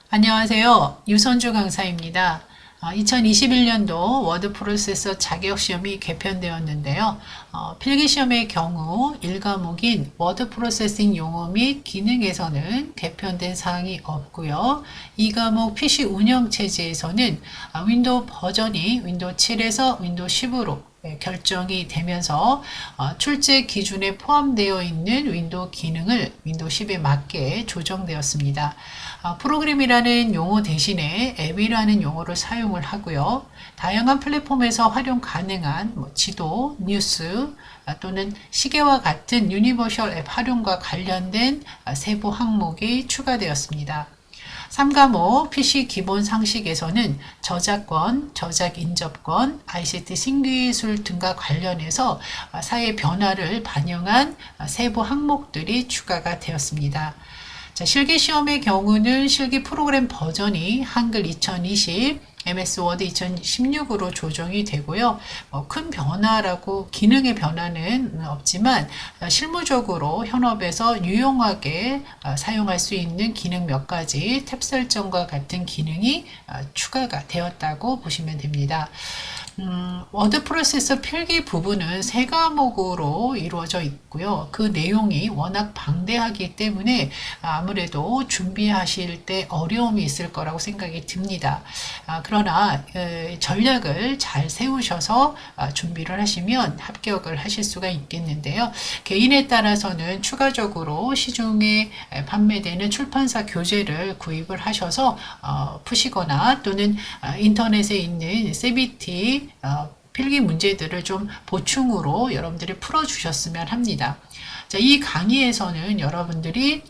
안녕하세요. 유선주 강사입니다. 2021년도 워드 프로세서 자격시험이 개편되었는데요. 필기시험의 경우 1과목인 워드 프로세싱 용어 및 기능에서는 개편된 사항이 없고요. 2과목 PC 운영체제에서는 윈도우 버전이 윈도우 7에서 윈도우 10으로 결정이 되면서 출제 기준에 포함되어 있는 윈도우 기능을 윈도우 10에 맞게 조정되었습니다. 프로그램이라는 용어 대신에 앱이라는 용어를 사용을 하고요. 다양한 플랫폼에서 활용 가능한 지도, 뉴스 또는 시계와 같은 유니버셜 앱 활용과 관련된 세부 항목이 추가되었습니다. 3과목 PC 기본 상식에서는 저작권, 저작 인접권, ICT 신기술 등과 관련해서 사회 변화를 반영한 세부 항목들이 추가가 되었습니다. 자, 실기시험의 경우는 실기 프로그램 버전이 한글 2020, MS 워드 2016으로 조정이 되고요. 큰 변화라고 기능의 변화는 없지만 실무적으로 현업에서 유용하게 사용할 수 있는 기능 몇 가지 탭 설정과 같은 기능이 추가가 되었다고 보시면 됩니다. 워드 프로세서 필기 부분은 3과목으로 이루어져 있고요. 그 내용이 워낙 방대하기 때문에 아무래도 준비하실 때 어려움이 있을 거라고 생각이 듭니다. 그러나 전략을 잘 세우셔서 준비를 하시면 합격을 하실 수가 있겠는데요. 개인에 따라서는 추가적으로 시중에 판매되는 출판사 교재를 구입을 하셔서 푸시거나 또는 인터넷에 있는 CBT 필기 문제들을 좀 보충으로 여러분들이 풀어주셨으면 합니다. 자, 이 강의에서는 여러분들이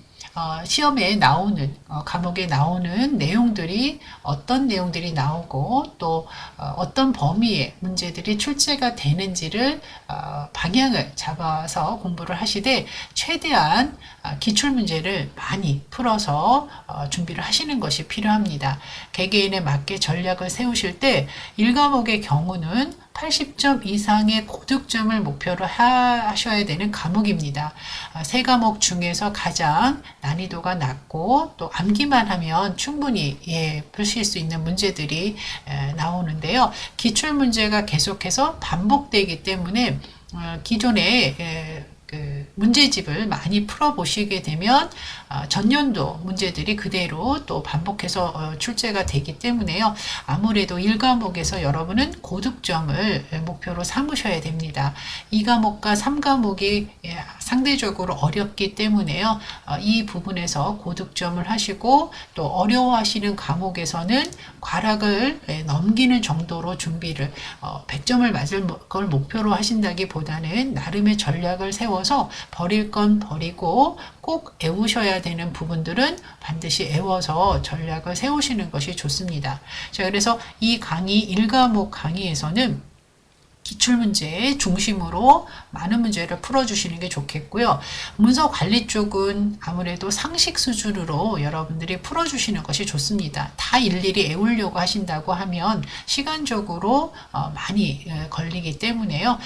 시험에 나오는 과목에 나오는 내용들이 어떤 내용들이 나오고 또 어떤 범위의 문제들이 출제가 되는지를 방향을 잡아서 공부를 하시되 최대한 기출 문제를 많이 풀어서 준비를 하시는 것이 필요합니다. 개개인에 맞게 전략을 세우실 때 1과목의 경우는 80점 이상의 고득점을 목표로 하셔야 되는 과목입니다. 3과목 중에서 가장 난이도가 낮고 또 암기만 하면 충분히 푸실 수 있는 문제들이 나오는데요. 기출 문제가 계속해서 반복되기 때문에 기존에 문제집을 많이 풀어보시게 되면 전년도 문제들이 그대로 또 반복해서 출제가 되기 때문에요. 아무래도 1과목에서 여러분은 고득점을 목표로 삼으셔야 됩니다. 2과목과 3과목이 상대적으로 어렵기 때문에요. 이 부분에서 고득점을 하시고 또 어려워하시는 과목에서는 과락을 넘기는 정도로 준비를 100점을 맞을 걸 목표로 하신다기보다는 나름의 전략을 세워서 버릴 건 버리고 꼭 외우셔야 되는 부분들은 반드시 외워서 전략을 세우시는 것이 좋습니다. 자, 그래서 이 강의 1과목 강의에서는 기출문제 중심으로 많은 문제를 풀어주시는 게 좋겠고요. 문서 관리 쪽은 아무래도 상식 수준으로 여러분들이 풀어주시는 것이 좋습니다. 다 일일이 외우려고 하신다고 하면 시간적으로 많이 걸리기 때문에요.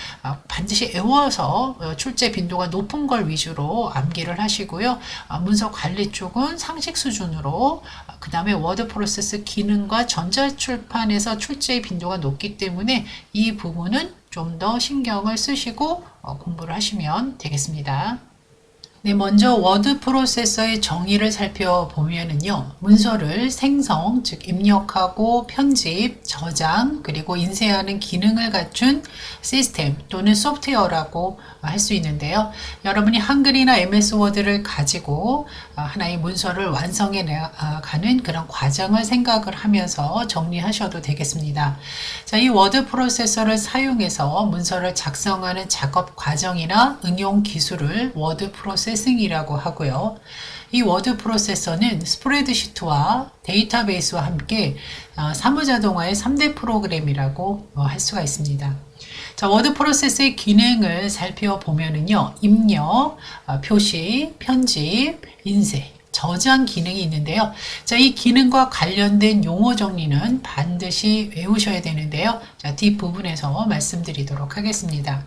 반드시 외워서 출제 빈도가 높은 걸 위주로 암기를 하시고요. 문서 관리 쪽은 상식 수준으로 그 다음에 워드 프로세스 기능과 전자출판에서 출제의 빈도가 높기 때문에 이 부분은 좀 더 신경을 쓰시고 공부를 하시면 되겠습니다. 네, 먼저 워드 프로세서의 정의를 살펴보면은요, 문서를 생성, 즉 입력하고 편집, 저장, 그리고 인쇄하는 기능을 갖춘 시스템 또는 소프트웨어라고 할 수 있는데요. 여러분이 한글이나 MS 워드를 가지고 하나의 문서를 완성해 나가는 그런 과정을 생각을 하면서 정리하셔도 되겠습니다. 자, 이 워드 프로세서를 사용해서 문서를 작성하는 작업 과정이나 응용 기술을 워드 프로세싱이라고 하고요. 이 워드 프로세서는 스프레드시트와 데이터베이스와 함께 사무자동화의 3대 프로그램이라고 할 수가 있습니다. 자, 워드 프로세스의 기능을 살펴보면은요, 입력, 표시, 편집, 인쇄, 저장 기능이 있는데요. 자, 이 기능과 관련된 용어 정리는 반드시 외우셔야 되는데요. 자, 뒷부분에서 말씀드리도록 하겠습니다.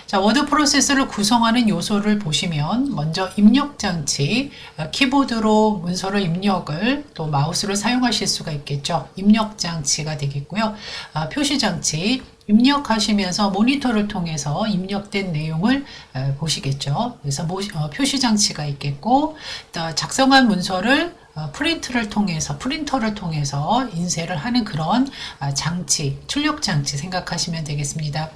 자, 워드 프로세서를 구성하는 요소를 보시면 먼저 입력 장치, 키보드로 문서를 입력을 또 마우스를 사용하실 수가 있겠죠. 입력 장치가 되겠고요. 표시 장치, 입력하시면서 모니터를 통해서 입력된 내용을 보시겠죠. 그래서 표시 장치가 있겠고, 작성한 문서를 프린터를 통해서 인쇄를 하는 그런 장치, 출력 장치 생각하시면 되겠습니다.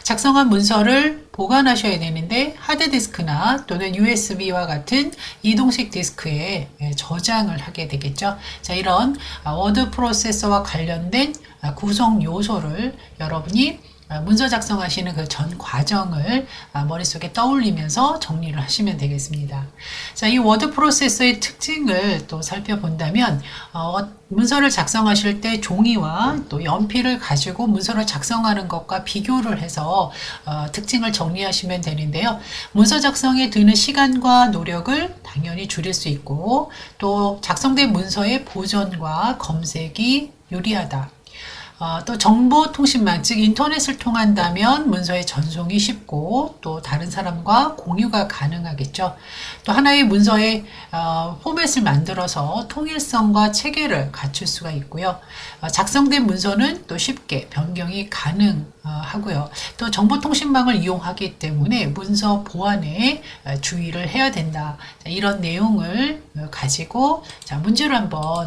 작성한 문서를 보관하셔야 되는데 하드디스크나 또는 USB와 같은 이동식 디스크에 저장을 하게 되겠죠. 자, 이런 워드 프로세서와 관련된 구성 요소를 여러분이 문서 작성하시는 그 전 과정을 머릿속에 떠올리면서 정리를 하시면 되겠습니다. 자, 이 워드 프로세서의 특징을 또 살펴본다면 문서를 작성하실 때 종이와 또 연필을 가지고 문서를 작성하는 것과 비교를 해서 특징을 정리하시면 되는데요. 문서 작성에 드는 시간과 노력을 당연히 줄일 수 있고 또 작성된 문서의 보존과 검색이 유리하다. 또 정보통신망, 즉 인터넷을 통한다면 문서의 전송이 쉽고 또 다른 사람과 공유가 가능하겠죠. 또 하나의 문서의 포맷을 만들어서 통일성과 체계를 갖출 수가 있고요. 작성된 문서는 또 쉽게 변경이 가능하고요. 또 정보통신망을 이용하기 때문에 문서 보안에 주의를 해야 된다. 자, 이런 내용을 가지고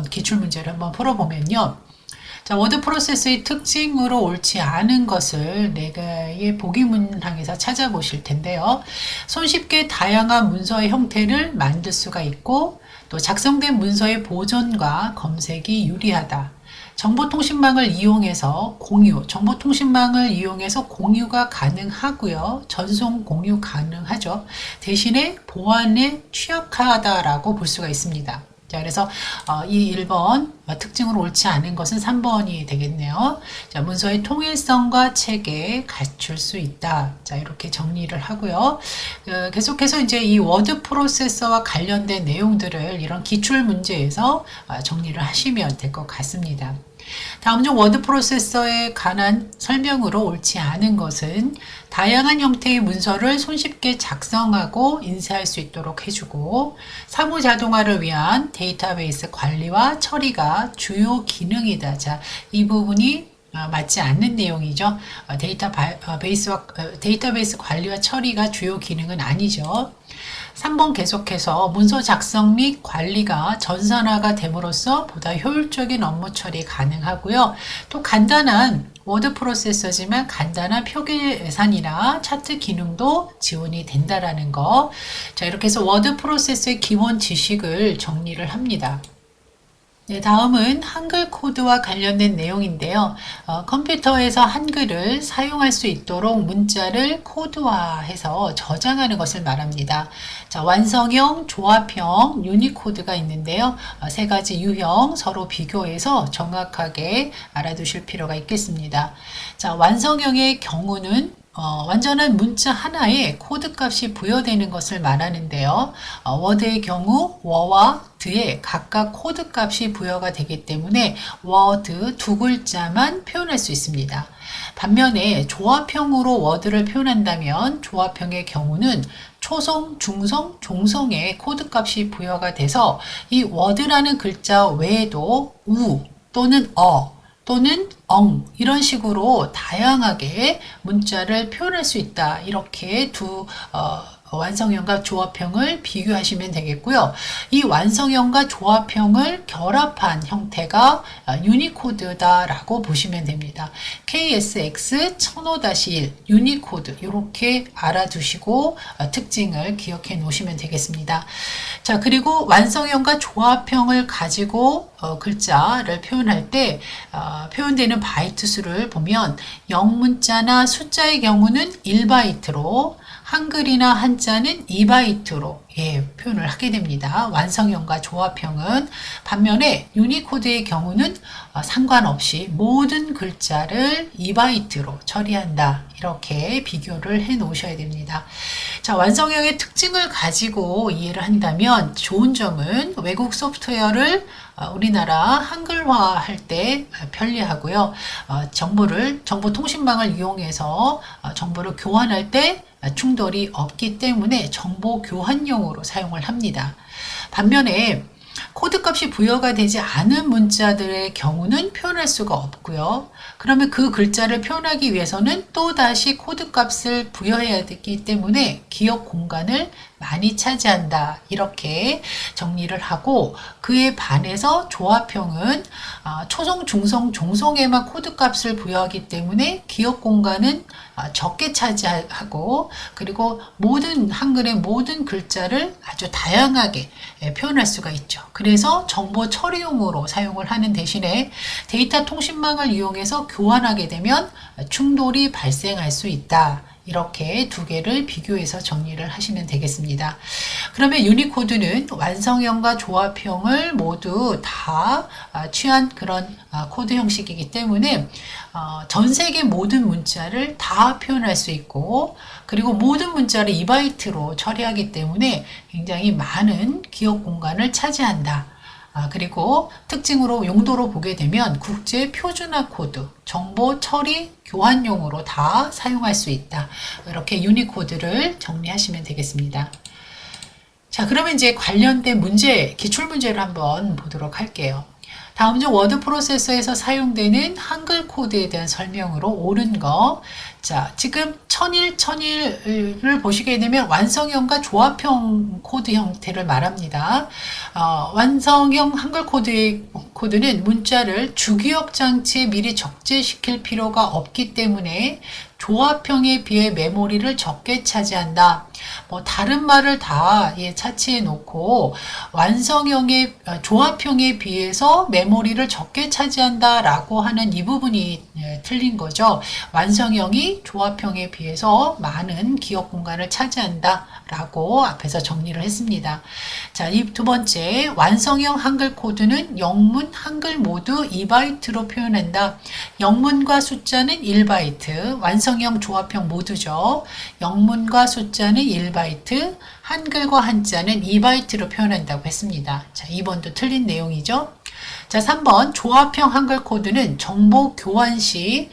기출문제를 한번 풀어보면요. 자, 워드 프로세서의 특징으로 옳지 않은 것을 4개의 보기 문항에서 찾아보실 텐데요. 손쉽게 다양한 문서의 형태를 만들 수가 있고 또 작성된 문서의 보존과 검색이 유리하다. 정보통신망을 이용해서 공유가 가능하고요. 전송 공유 가능하죠. 대신에 보안에 취약하다라고 볼 수가 있습니다. 자, 그래서 이 1번 특징으로 옳지 않은 것은 3번이 되겠네요. 자, 문서의 통일성과 체계 갖출 수 있다. 자, 이렇게 정리를 하고요. 계속해서 이제 이 워드 프로세서와 관련된 내용들을 이런 기출 문제에서 정리를 하시면 될 것 같습니다. 다음 중 워드 프로세서에 관한 설명으로 옳지 않은 것은 다양한 형태의 문서를 손쉽게 작성하고 인쇄할 수 있도록 해주고 사무 자동화를 위한 데이터베이스 관리와 처리가 주요 기능이다. 자, 이 부분이 맞지 않는 내용이죠. 데이터베이스 관리와 처리가 주요 기능은 아니죠. 3번 계속해서 문서 작성 및 관리가 전산화가 됨으로써 보다 효율적인 업무 처리 가능하고요. 또 간단한 워드 프로세서지만 간단한 표기 계산이나 차트 기능도 지원이 된다라는 거. 자, 이렇게 해서 워드 프로세서의 기본 지식을 정리를 합니다. 네, 다음은 한글 코드와 관련된 내용인데요. 컴퓨터에서 한글을 사용할 수 있도록 문자를 코드화해서 저장하는 것을 말합니다. 자, 완성형, 조합형, 유니코드가 있는데요. 3가지 유형 서로 비교해서 정확하게 알아두실 필요가 있겠습니다. 자, 완성형의 경우는 완전한 문자 하나에 코드 값이 부여되는 것을 말하는데요. 워드의 경우 워와 드에 각각 코드 값이 부여가 되기 때문에 워드 2글자만 표현할 수 있습니다. 반면에 조합형으로 워드를 표현한다면 조합형의 경우는 초성, 중성, 종성에 코드 값이 부여가 돼서 이 워드라는 글자 외에도 우 또는 또는 이런 식으로 다양하게 문자를 표현할 수 있다. 이렇게 완성형과 조합형을 비교하시면 되겠고요. 이 완성형과 조합형을 결합한 형태가 유니코드다라고 보시면 됩니다. KSX 1005-1 유니코드 이렇게 알아두시고 특징을 기억해 놓으시면 되겠습니다. 자, 그리고 완성형과 조합형을 가지고 글자를 표현할 때 표현되는 바이트 수를 보면 영문자나 숫자의 경우는 1바이트로 한글이나 한자는 2바이트로 표현을 하게 됩니다. 완성형과 조합형은. 반면에 유니코드의 경우는 상관없이 모든 글자를 2바이트로 처리한다. 이렇게 비교를 해 놓으셔야 됩니다. 자, 완성형의 특징을 가지고 이해를 한다면 좋은 점은 외국 소프트웨어를 우리나라 한글화 할 때 편리하고요. 정보통신망을 이용해서 정보를 교환할 때 충돌이 없기 때문에 정보 교환용으로 사용을 합니다. 반면에 코드값이 부여가 되지 않은 문자들의 경우는 표현할 수가 없고요. 그러면 그 글자를 표현하기 위해서는 또다시 코드값을 부여해야 되기 때문에 기억 공간을 많이 차지한다. 이렇게 정리를 하고, 그에 반해서 조합형은 초성, 중성, 종성에만 코드값을 부여하기 때문에 기억 공간은 적게 차지하고, 그리고 한글의 모든 글자를 아주 다양하게 표현할 수가 있죠. 그래서 정보 처리용으로 사용을 하는 대신에 데이터 통신망을 이용해서 교환하게 되면 충돌이 발생할 수 있다. 이렇게 두 개를 비교해서 정리를 하시면 되겠습니다. 그러면 유니코드는 완성형과 조합형을 모두 다 취한 그런 코드 형식이기 때문에 전 세계 모든 문자를 다 표현할 수 있고, 그리고 모든 문자를 2바이트로 처리하기 때문에 굉장히 많은 기억 공간을 차지한다. 그리고 특징으로 용도로 보게 되면 국제 표준화 코드, 정보 처리 교환용으로 다 사용할 수 있다. 이렇게 유니코드를 정리하시면 되겠습니다. 자, 그러면 이제 관련된 문제, 기출문제를 한번 보도록 할게요. 다음 중 워드 프로세서에서 사용되는 한글 코드에 대한 설명으로 옳은 거. 자, 지금 천일을 보시게 되면 완성형과 조합형 코드 형태를 말합니다. 완성형 한글 코드는 문자를 주기억 장치에 미리 적재시킬 필요가 없기 때문에 조합형에 비해 메모리를 적게 차지한다. 다른 말을 다 차치해 놓고 조합형에 비해서 메모리를 적게 차지한다 라고 하는 이 부분이 틀린 거죠. 완성형이 조합형에 비해서 많은 기억 공간을 차지한다 라고 앞에서 정리를 했습니다. 자, 이 두 번째, 완성형 한글 코드는 영문, 한글 모두 2바이트로 표현한다. 영문과 숫자는 1바이트, 완성형, 조합형 모두죠. 영문과 숫자는 1바이트, 한글과 한자는 2바이트로 표현한다고 했습니다. 자, 2번도 틀린 내용이죠. 자, 3번 조합형 한글 코드는 정보 교환 시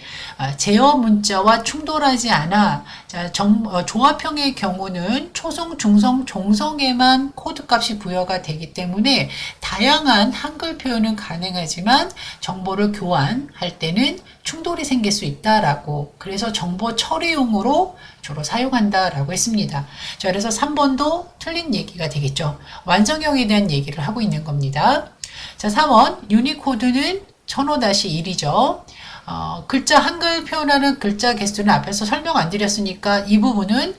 제어 문자와 충돌하지 않아. 자, 조합형의 경우는 초성, 중성, 종성에만 코드값이 부여가 되기 때문에 다양한 한글 표현은 가능하지만 정보를 교환할 때는 충돌이 생길 수 있다라고, 그래서 정보 처리용으로 주로 사용한다라고 했습니다. 자, 그래서 3번도 틀린 얘기가 되겠죠. 완성형에 대한 얘기를 하고 있는 겁니다. 자, 4번 유니코드는 1005-1이죠. 한글 표현하는 글자 개수는 앞에서 설명 안 드렸으니까 이 부분은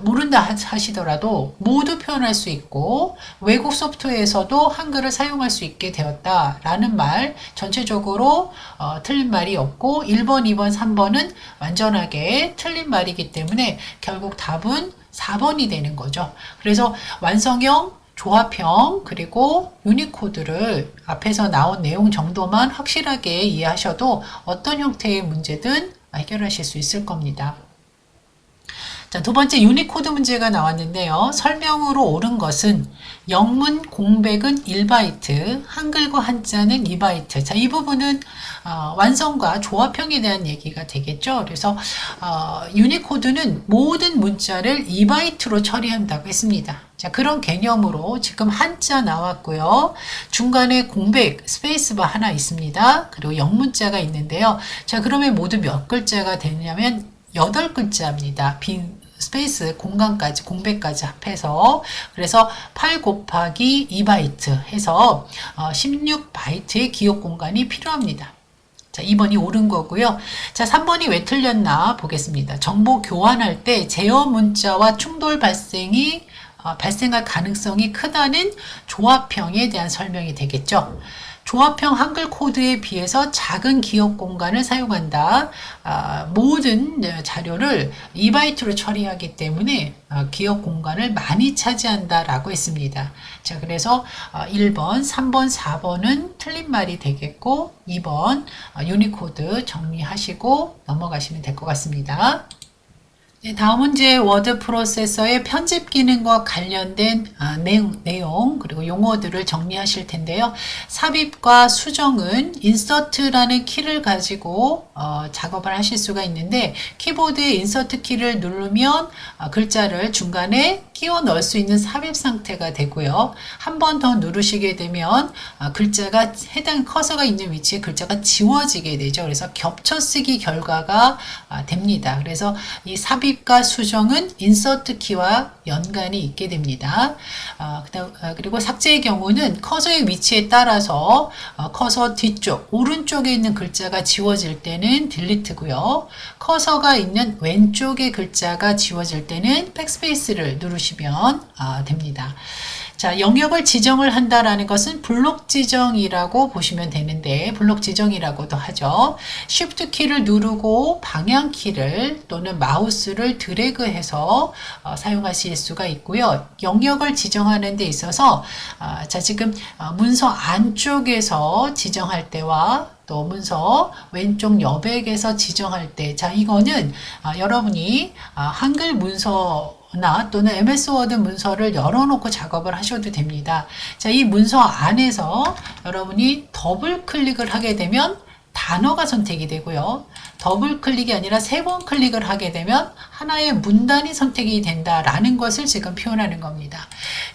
모른다 하시더라도 모두 표현할 수 있고 외국 소프트웨어에서도 한글을 사용할 수 있게 되었다라는 말, 전체적으로 틀린 말이 없고 1번, 2번, 3번은 완전하게 틀린 말이기 때문에 결국 답은 4번이 되는 거죠. 그래서 완성형, 조합형, 그리고 유니코드를 앞에서 나온 내용 정도만 확실하게 이해하셔도 어떤 형태의 문제든 해결하실 수 있을 겁니다. 자, 두 번째 유니코드 문제가 나왔는데요. 설명으로 옳은 것은 영문 공백은 1바이트, 한글과 한자는 2바이트. 자, 이 부분은 완성과 조합형에 대한 얘기가 되겠죠. 그래서 유니코드는 모든 문자를 2바이트로 처리한다고 했습니다. 자, 그런 개념으로 지금 한자 나왔고요. 중간에 공백, 스페이스바 하나 있습니다. 그리고 영문자가 있는데요. 자, 그러면 모두 몇 글자가 되냐면 8글자입니다. 빈 스페이스 공간까지, 공백까지 합해서. 그래서 8 곱하기 2바이트 해서 16바이트의 기억 공간이 필요합니다. 자, 2번이 옳은 거고요. 자, 3번이 왜 틀렸나 보겠습니다. 정보 교환할 때 제어 문자와 충돌 발생이 발생할 가능성이 크다는 조합형에 대한 설명이 되겠죠. 조합형 한글 코드에 비해서 작은 기억 공간을 사용한다. 모든 자료를 2바이트로 처리하기 때문에 기억 공간을 많이 차지한다라고 했습니다. 자, 그래서 1번, 3번, 4번은 틀린 말이 되겠고 2번 유니코드 정리하시고 넘어가시면 될 것 같습니다. 네, 다음 문제 워드 프로세서의 편집 기능과 관련된 내용 그리고 용어들을 정리하실 텐데요. 삽입과 수정은 인서트라는 키를 가지고 작업을 하실 수가 있는데 키보드에 인서트 키를 누르면 글자를 중간에 끼워 넣을 수 있는 삽입 상태가 되고요. 한 번 더 누르시게 되면 글자가 해당 커서가 있는 위치에 글자가 지워지게 되죠. 그래서 겹쳐쓰기 결과가 됩니다. 그래서 이 삽입과 수정은 인서트 키와 연관이 있게 됩니다. 그리고 삭제의 경우는 커서의 위치에 따라서 커서 뒤쪽, 오른쪽에 있는 글자가 지워질 때는 딜리트고요. 커서가 있는 왼쪽의 글자가 지워질 때는 백스페이스를 누르시면 됩니다. 자, 영역을 지정을 한다라는 것은 블록 지정이라고 보시면 되는데 블록 지정이라고도 하죠. Shift 키를 누르고 방향 키를 또는 마우스를 드래그해서 사용하실 수가 있고요. 영역을 지정하는 데 있어서 자, 지금 문서 안쪽에서 지정할 때와 또 문서 왼쪽 여백에서 지정할 때, 자, 이거는 여러분이 한글 문서나 또는 MS 워드 문서를 열어놓고 작업을 하셔도 됩니다. 자, 이 문서 안에서 여러분이 더블 클릭을 하게 되면 단어가 선택이 되고요. 더블 클릭이 아니라 3번 클릭을 하게 되면 하나의 문단이 선택이 된다라는 것을 지금 표현하는 겁니다.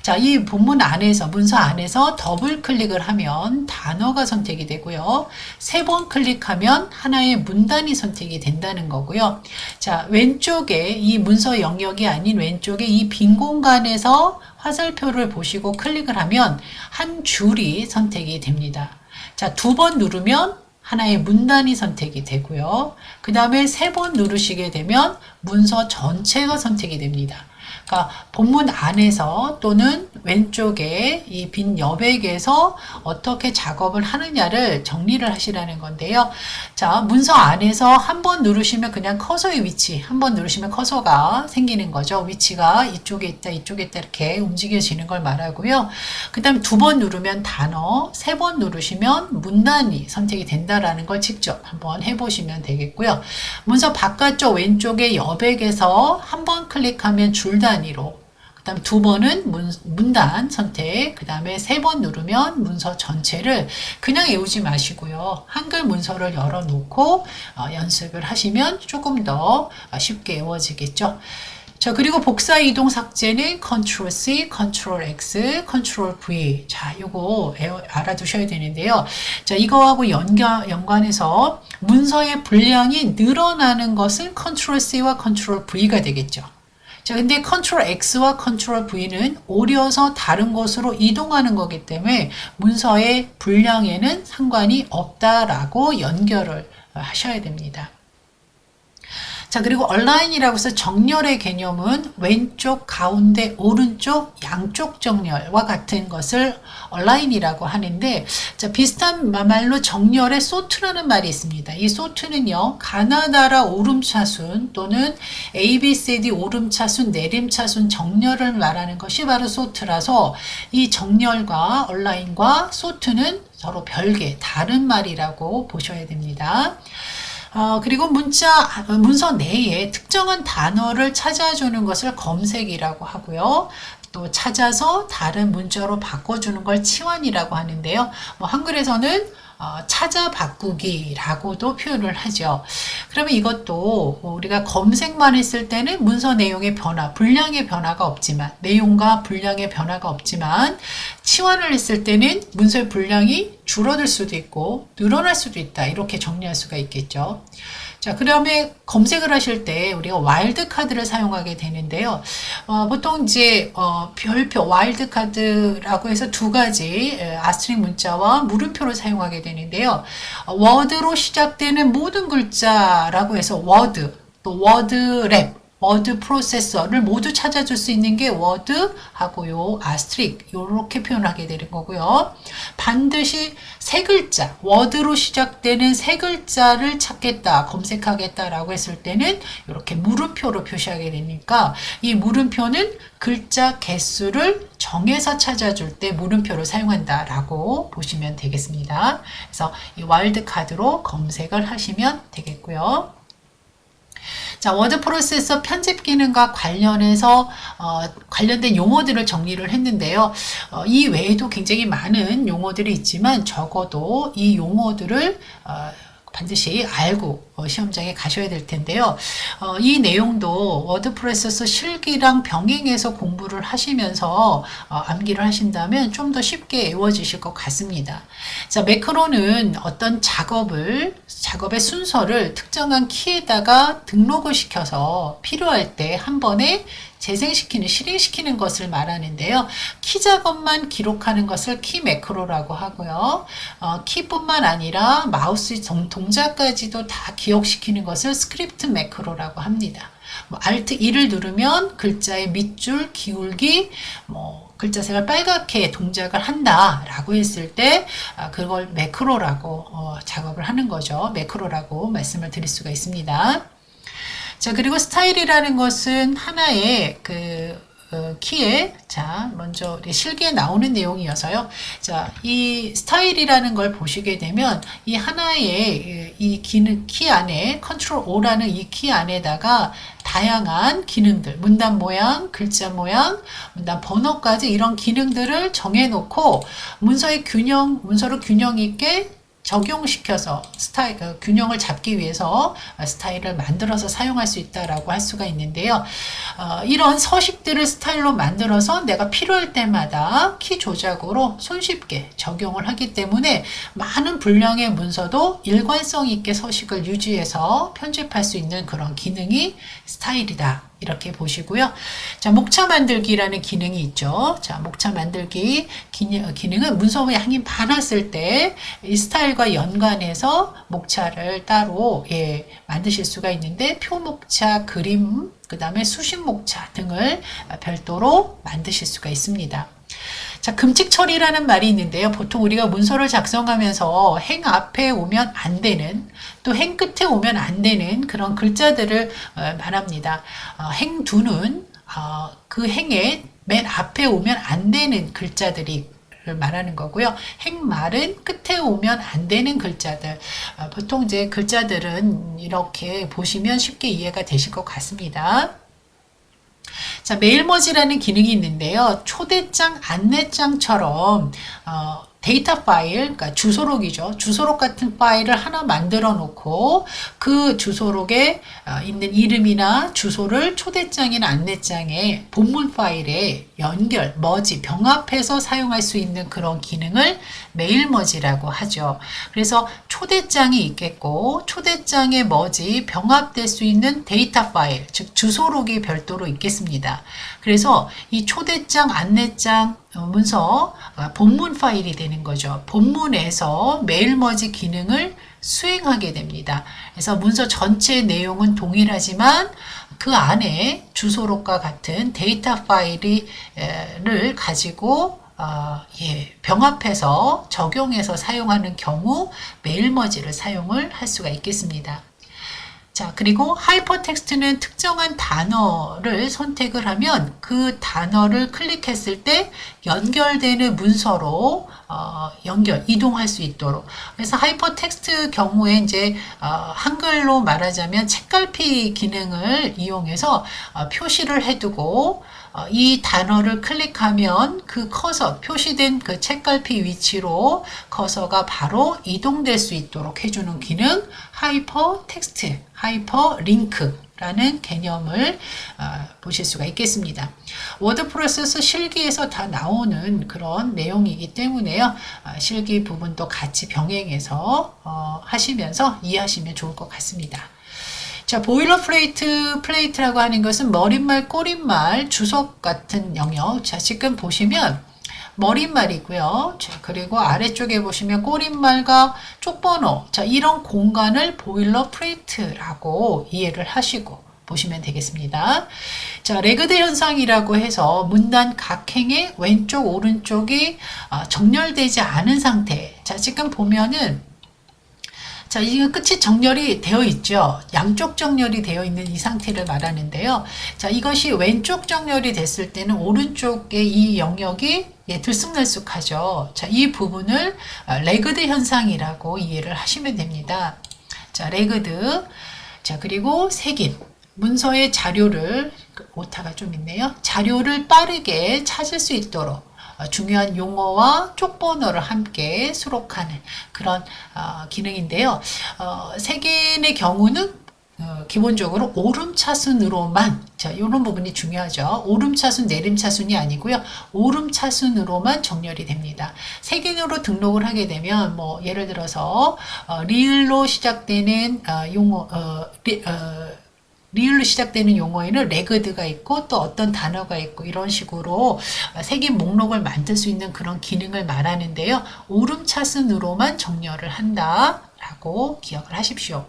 자, 이 본문 안에서, 문서 안에서 더블 클릭을 하면 단어가 선택이 되고요. 3번 클릭하면 하나의 문단이 선택이 된다는 거고요. 자, 왼쪽에 이 문서 영역이 아닌 왼쪽에 이 빈 공간에서 화살표를 보시고 클릭을 하면 한 줄이 선택이 됩니다. 자, 2번 누르면 하나의 문단이 선택이 되고요. 그 다음에 3번 누르시게 되면 문서 전체가 선택이 됩니다. 그러니까 본문 안에서 또는 왼쪽에 이 빈 여백에서 어떻게 작업을 하느냐를 정리를 하시라는 건데요. 자, 문서 안에서 한 번 누르시면 그냥 커서의 위치, 한 번 누르시면 커서가 생기는 거죠. 위치가 이쪽에 있다, 이쪽에 있다 이렇게 움직여지는 걸 말하고요. 그 다음에 2번 누르면 단어, 3번 누르시면 문단이 선택이 된다라는 걸 직접 한번 해보시면 되겠고요. 문서 바깥쪽 왼쪽에 여백에서 한 번 클릭하면 줄 단위로, 그 다음 2번은 문단 선택, 그 다음에 3번 누르면 문서 전체를 그냥 외우지 마시고요. 한글 문서를 열어놓고 연습을 하시면 조금 더 쉽게 외워지겠죠. 자, 그리고 복사 이동 삭제는 Ctrl C, Ctrl X, Ctrl V. 자, 요거 알아두셔야 되는데요. 자, 이거하고 연관해서 문서의 분량이 늘어나는 것은 Ctrl C와 Ctrl V가 되겠죠. 자, 근데 Ctrl X와 Ctrl V는 오려서 다른 곳으로 이동하는 거기 때문에 문서의 분량에는 상관이 없다라고 연결을 하셔야 됩니다. 자, 그리고 얼라인이라고 해서 정렬의 개념은 왼쪽, 가운데, 오른쪽, 양쪽 정렬과 같은 것을 얼라인이라고 하는데, 자, 비슷한 말로 정렬에 소트라는 말이 있습니다. 이 소트는요, 가나다라 오름차순 또는 ABCD 오름차순, 내림차순 정렬을 말하는 것이 바로 소트라서 이 정렬과 얼라인과 소트는 서로 별개, 다른 말이라고 보셔야 됩니다. 그리고 문서 내에 특정한 단어를 찾아주는 것을 검색이라고 하고요. 또 찾아서 다른 문자로 바꿔주는 걸 치환이라고 하는데요. 한글에서는 찾아 바꾸기라고도 표현을 하죠. 그러면 이것도 우리가 검색만 했을 때는 문서 내용의 변화, 분량의 변화가 없지만, 내용과 분량의 변화가 없지만, 치환을 했을 때는 문서의 분량이 줄어들 수도 있고 늘어날 수도 있다, 이렇게 정리할 수가 있겠죠. 자, 그 다음에 검색을 하실 때 우리가 와일드 카드를 사용하게 되는데요. 보통 이제 별표 와일드 카드라고 해서 2가지 아스트릭 문자와 물음표를 사용하게 되는데요. 워드로 시작되는 모든 글자라고 해서 워드, 또 워드랩, 워드 프로세서를 모두 찾아줄 수 있는 게 워드하고 요 아스트릭 요렇게 표현하게 되는 거고요. 반드시 세 글자, 워드로 시작되는 세 글자를 찾겠다, 검색하겠다라고 했을 때는 이렇게 물음표로 표시하게 되니까 이 물음표는 글자 개수를 정해서 찾아줄 때 물음표를 사용한다라고 보시면 되겠습니다. 그래서 이 와일드카드로 검색을 하시면 되겠고요. 자, 워드 프로세서 편집 기능과 관련해서 관련된 용어들을 정리를 했는데요. 이 외에도 굉장히 많은 용어들이 있지만 적어도 이 용어들을 반드시 알고 시험장에 가셔야 될 텐데요. 이 내용도 워드 프로세서 실기랑 병행해서 공부를 하시면서 암기를 하신다면 좀 더 쉽게 외워지실 것 같습니다. 자, 매크로는 어떤 작업의 순서를 특정한 키에다가 등록을 시켜서 필요할 때 한 번에 재생시키는, 실행시키는 것을 말하는데요. 키 작업만 기록하는 것을 키 매크로라고 하고요. 키뿐만 아니라 마우스 동작까지도 다 기억시키는 것을 스크립트 매크로라고 합니다. Alt 2를 누르면 글자의 밑줄, 기울기, 글자색을 빨갛게 동작을 한다라고 했을 때 그걸 매크로라고 작업을 하는 거죠. 매크로라고 말씀을 드릴 수가 있습니다. 자, 그리고 스타일이라는 것은 하나의 키에, 자, 먼저 우리 실기에 나오는 내용이어서요. 자, 이 스타일이라는 걸 보시게 되면 이 하나의 이 키 안에 컨트롤 O라는 이 키 안에다가 다양한 기능들, 문단 모양, 글자 모양, 문단 번호까지 이런 기능들을 정해놓고 문서를 균형 있게 적용시켜서 균형을 잡기 위해서 스타일을 만들어서 사용할 수 있다라고 할 수가 있는데요. 이런 서식들을 스타일로 만들어서 내가 필요할 때마다 키 조작으로 손쉽게 적용을 하기 때문에 많은 분량의 문서도 일관성 있게 서식을 유지해서 편집할 수 있는 그런 기능이 스타일이다. 이렇게 보시고요. 자, 목차 만들기라는 기능이 있죠. 자, 목차 만들기 기능은 문서 양이 많았을 때 이 스타일과 연관해서 목차를 따로 만드실 수가 있는데 표목차, 그림, 그 다음에 수식 목차 등을 별도로 만드실 수가 있습니다. 자, 금칙 처리라는 말이 있는데요. 보통 우리가 문서를 작성하면서 행 앞에 오면 안 되는, 또 행 끝에 오면 안 되는 그런 글자들을 말합니다. 행 두는 그 행의 맨 앞에 오면 안 되는 글자들이 말하는 거고요. 행말은 끝에 오면 안 되는 글자들. 보통 이제 글자들은 이렇게 보시면 쉽게 이해가 되실 것 같습니다. 자, 메일머지라는 기능이 있는데요. 초대장, 안내장처럼 데이터 파일, 그러니까 주소록이죠. 주소록 같은 파일을 하나 만들어 놓고 그 주소록에 있는 이름이나 주소를 초대장이나 안내장에 본문 파일에 연결, 머지, 병합해서 사용할 수 있는 그런 기능을 메일머지라고 하죠. 그래서 초대장이 있겠고 초대장에 머지, 병합될 수 있는 데이터 파일, 즉 주소록이 별도로 있겠습니다. 그래서 이 초대장, 안내장, 문서, 본문 파일이 되는 거죠. 본문에서 메일머지 기능을 수행하게 됩니다. 그래서 문서 전체 내용은 동일하지만 그 안에 주소록과 같은 데이터 파일을 가지고 병합해서 적용해서 사용하는 경우 메일머지를 사용을 할 수가 있겠습니다. 자, 그리고 하이퍼텍스트는 특정한 단어를 선택을 하면 그 단어를 클릭했을 때 연결되는 문서로 이동할 수 있도록. 그래서 하이퍼텍스트 경우에 이제 한글로 말하자면 책갈피 기능을 이용해서 표시를 해두고 이 단어를 클릭하면 그 커서 표시된 그 책갈피 위치로 커서가 바로 이동될 수 있도록 해주는 기능 하이퍼텍스트, 하이퍼링크라는 개념을 보실 수가 있겠습니다. 워드 프로세서 실기에서 다 나오는 그런 내용이기 때문에요. 실기 부분도 같이 병행해서 하시면서 이해하시면 좋을 것 같습니다. 자, 플레이트라고 하는 것은 머릿말, 꼬릿말, 주석 같은 영역. 자, 지금 보시면 머릿말이고요. 자, 그리고 아래쪽에 보시면 꼬릿말과 쪽번호. 자, 이런 공간을 보일러플레이트라고 이해를 하시고, 보시면 되겠습니다. 자, 레그드 현상이라고 해서 문단 각행의 왼쪽, 오른쪽이 정렬되지 않은 상태. 자, 지금 보면은 자, 이게 끝이 정렬이 되어 있죠. 양쪽 정렬이 되어 있는 이 상태를 말하는데요. 자, 이것이 왼쪽 정렬이 됐을 때는 오른쪽의 이 영역이 들쑥날쑥하죠. 자, 이 부분을 레그드 현상이라고 이해를 하시면 됩니다. 자, 레그드. 자, 그리고 색임. 문서의 자료를, 오타가 좀 있네요. 자료를 빠르게 찾을 수 있도록 중요한 용어와 쪽번호를 함께 수록하는 그런 기능인데요. 색인의 경우는 기본적으로 오름차순으로만, 자, 이런 부분이 중요하죠. 오름차순, 내림차순이 아니고요. 오름차순으로만 정렬이 됩니다. 색인으로 등록을 하게 되면 뭐 예를 들어서 리을로 시작되는 리을로 시작되는 용어에는 레그드가 있고 또 어떤 단어가 있고 이런 식으로 색인 목록을 만들 수 있는 그런 기능을 말하는데요. 오름차순으로만 정렬을 한다 라고 기억을 하십시오.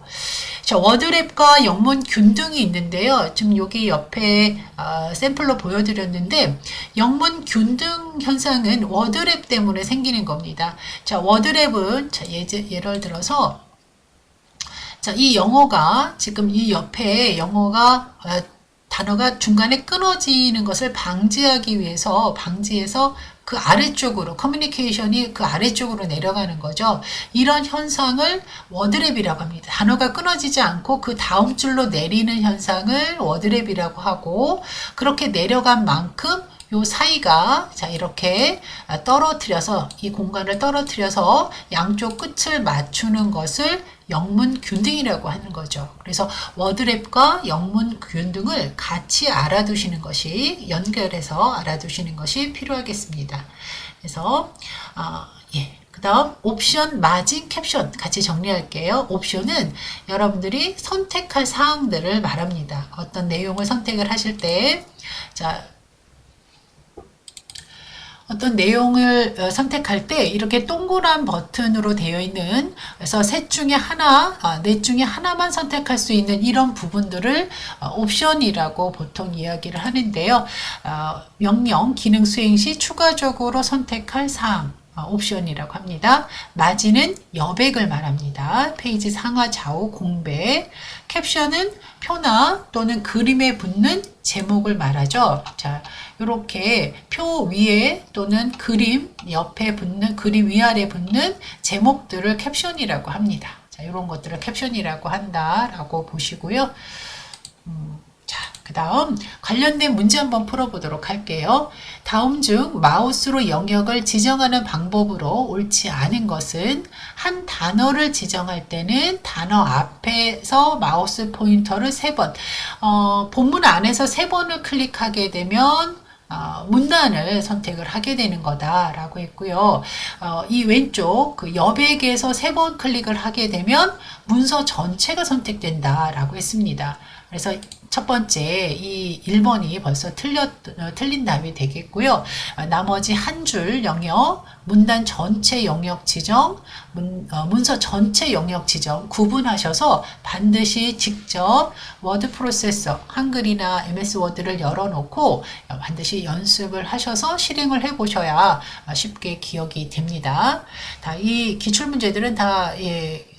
자, 워드랩과 영문 균등이 있는데요. 지금 여기 옆에 샘플로 보여드렸는데 영문 균등 현상은 워드랩 때문에 생기는 겁니다. 자, 워드랩은 자, 예를 들어서 자, 이 영어가 지금 이 옆에 영어가 단어가 중간에 끊어지는 것을 방지해서 그 아래쪽으로 커뮤니케이션이 그 아래쪽으로 내려가는 거죠. 이런 현상을 워드랩이라고 합니다. 단어가 끊어지지 않고 그 다음 줄로 내리는 현상을 워드랩이라고 하고 그렇게 내려간 만큼 요 사이가 자 이렇게 떨어뜨려서 이 공간을 떨어뜨려서 양쪽 끝을 맞추는 것을 영문 균등이라고 하는 거죠. 그래서 워드랩과 영문 균등을 같이 알아두시는 것이 연결해서 알아두시는 것이 필요하겠습니다. 그래서 그 다음 옵션, 마진, 캡션 같이 정리할게요. 옵션은 여러분들이 선택할 사항들을 말합니다. 어떤 내용을 선택을 하실 때 자, 어떤 내용을 선택할 때 이렇게 동그란 버튼으로 되어 있는 그래서 셋 중에 하나, 넷 중에 하나만 선택할 수 있는 이런 부분들을 옵션이라고 보통 이야기를 하는데요. 명령, 기능 수행 시 추가적으로 선택할 사항. 옵션이라고 합니다. 마진은 여백을 말합니다. 페이지 상하 좌우 공백. 캡션은 표나 또는 그림에 붙는 제목을 말하죠. 자, 이렇게 표 위에 또는 그림 옆에 붙는 그림 위아래 붙는 제목들을 캡션이라고 합니다. 자, 이런 것들을 캡션이라고 한다라고 보시고요. 자, 그 다음 관련된 문제 한번 풀어보도록 할게요. 다음 중 마우스로 영역을 지정하는 방법으로 옳지 않은 것은 한 단어를 지정할 때는 단어 앞에서 마우스 포인터를 3번, 본문 안에서 3번을 클릭하게 되면 문단을 선택을 하게 되는 거다라고 했고요. 이 왼쪽 그 여백에서 3번 클릭을 하게 되면 문서 전체가 선택된다라고 했습니다. 그래서 첫 번째 이 1번이 벌써 틀린 답이 되겠고요. 나머지 한 줄 영역, 문단 전체 영역 지정, 문서 전체 영역 지정 구분하셔서 반드시 직접 워드 프로세서 한글이나 MS 워드를 열어놓고 반드시 연습을 하셔서 실행을 해보셔야 쉽게 기억이 됩니다. 이 기출문제들은 다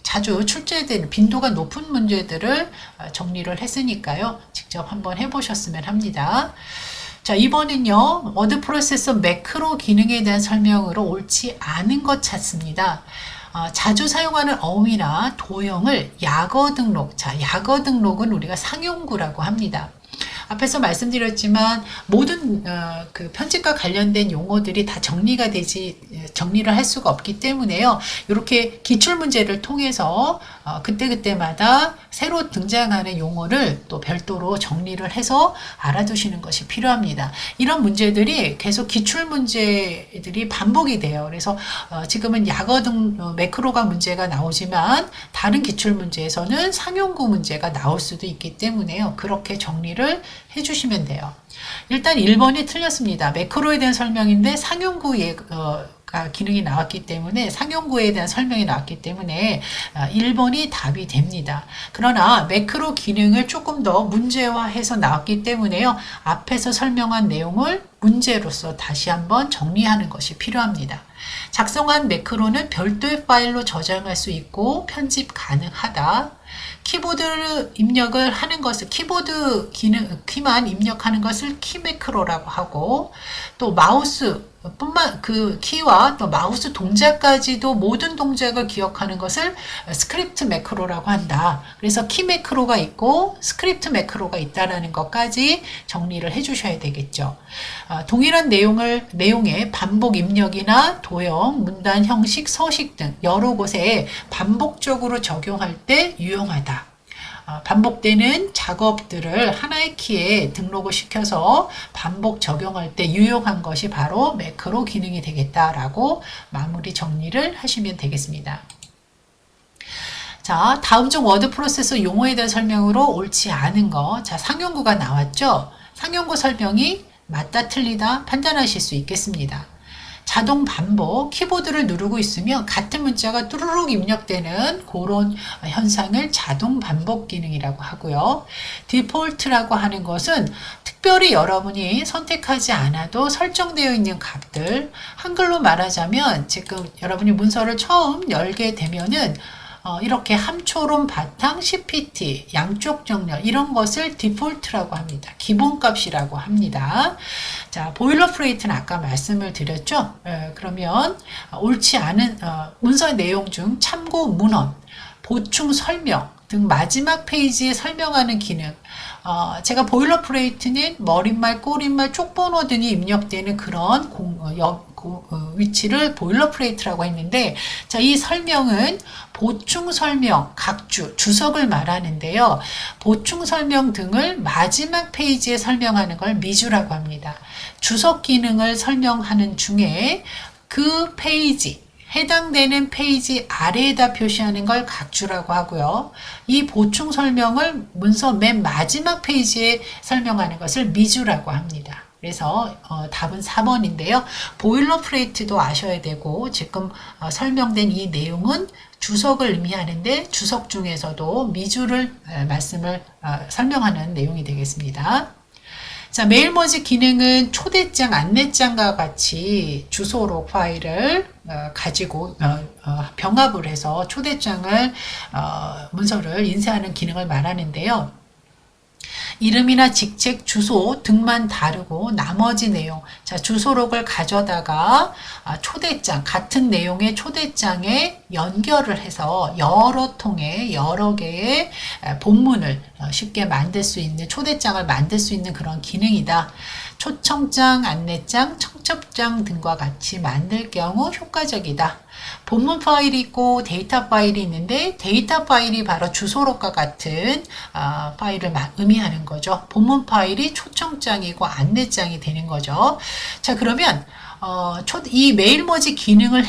자주 출제된 빈도가 높은 문제들을 정리를 했으니까요. 직접 한번 해보셨으면 합니다. 자, 이번은요. 워드 프로세서 매크로 기능에 대한 설명으로 옳지 않은 것 찾습니다. 자주 사용하는 어휘나 도형을 약어 등록. 자, 약어 등록은 우리가 상용구라고 합니다. 앞에서 말씀드렸지만 모든 그 편집과 관련된 용어들이 다 정리를 할 수가 없기 때문에요. 이렇게 기출문제를 통해서 그때그때마다 새로 등장하는 용어를 또 별도로 정리를 해서 알아두시는 것이 필요합니다. 이런 문제들이 계속 기출문제들이 반복이 돼요. 그래서 지금은 약어 등 매크로가 문제가 나오지만 다른 기출문제에서는 상용구 문제가 나올 수도 있기 때문에요. 그렇게 정리를 해주시면 돼요. 일단 1번이 틀렸습니다. 매크로에 대한 설명인데 상용구 기능이 나왔기 때문에 상용구에 대한 설명이 나왔기 때문에 1번이 답이 됩니다. 그러나 매크로 기능을 조금 더 문제화해서 나왔기 때문에요. 앞에서 설명한 내용을 문제로서 다시 한번 정리하는 것이 필요합니다. 작성한 매크로는 별도의 파일로 저장할 수 있고 편집 가능하다. 키보드 입력을 하는 것을 키보드 기능 키만 입력하는 것을 키 매크로라고 하고 또 마우스 뿐만 그 키와 또 마우스 동작까지도 모든 동작을 기억하는 것을 스크립트 매크로라고 한다. 그래서 키 매크로가 있고 스크립트 매크로가 있다라는 것까지 정리를 해주셔야 되겠죠. 동일한 내용의 반복 입력이나 도형, 문단 형식, 서식 등 여러 곳에 반복적으로 적용할 때 유용하다. 반복되는 작업들을 하나의 키에 등록을 시켜서 반복 적용할 때 유용한 것이 바로 매크로 기능이 되겠다라고 마무리 정리를 하시면 되겠습니다. 자, 다음 중 워드 프로세서 용어에 대한 설명으로 옳지 않은 거. 자, 상용구가 나왔죠? 상용구 설명이 맞다, 틀리다 판단하실 수 있겠습니다. 자동 반복, 키보드를 누르고 있으면 같은 문자가 뚜루룩 입력되는 그런 현상을 자동 반복 기능이라고 하고요. 디폴트라고 하는 것은 특별히 여러분이 선택하지 않아도 설정되어 있는 값들, 한글로 말하자면 지금 여러분이 문서를 처음 열게 되면은 이렇게 함초롬 바탕 CPT, 양쪽 정렬 이런 것을 디폴트라고 합니다. 기본값이라고 합니다. 자, 보일러플레이트는 아까 말씀을 드렸죠. 그러면 옳지 않은 문서 내용 중 참고 문헌, 보충 설명 등 마지막 페이지에 설명하는 기능. 제가 보일러플레이트는 머릿말, 꼬릿말, 쪽번호 등이 입력되는 그런 위치를 보일러플레이트라고 했는데, 자, 이 설명은 보충 설명, 각주, 주석을 말하는데요. 보충 설명 등을 마지막 페이지에 설명하는 걸 미주라고 합니다. 주석 기능을 설명하는 중에 그 페이지, 해당되는 페이지 아래에다 표시하는 걸 각주라고 하고요. 이 보충 설명을 문서 맨 마지막 페이지에 설명하는 것을 미주라고 합니다. 그래서 답은 4번인데요. 보일러플레이트도 아셔야 되고 지금 설명된 이 내용은 주석을 의미하는데 주석 중에서도 미주를 설명하는 내용이 되겠습니다. 자, 메일머지 기능은 초대장, 안내장과 같이 주소록 파일을 가지고 병합을 해서 초대장을 문서를 인쇄하는 기능을 말하는데요. 이름이나 직책, 주소 등만 다르고 나머지 내용, 자, 주소록을 가져다가 초대장, 같은 내용의 초대장에 연결을 해서 여러 통의 여러 개의 본문을 쉽게 만들 수 있는, 초대장을 만들 수 있는 그런 기능이다. 초청장, 안내장, 청첩장 등과 같이 만들 경우 효과적이다. 본문 파일이 있고 데이터 파일이 있는데 데이터 파일이 바로 주소록과 같은 파일을 의미하는 거죠. 본문 파일이 초청장이고 안내장이 되는 거죠. 자, 그러면 이 메일머지 기능을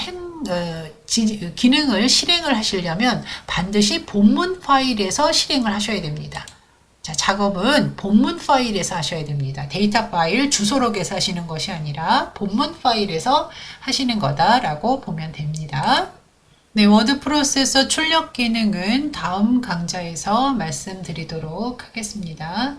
실행을 하시려면 반드시 본문 파일에서 실행을 하셔야 됩니다. 자, 작업은 본문 파일에서 하셔야 됩니다. 데이터 파일, 주소록에서 하시는 것이 아니라 본문 파일에서 하시는 거다라고 보면 됩니다. 네, 워드 프로세서 출력 기능은 다음 강좌에서 말씀드리도록 하겠습니다.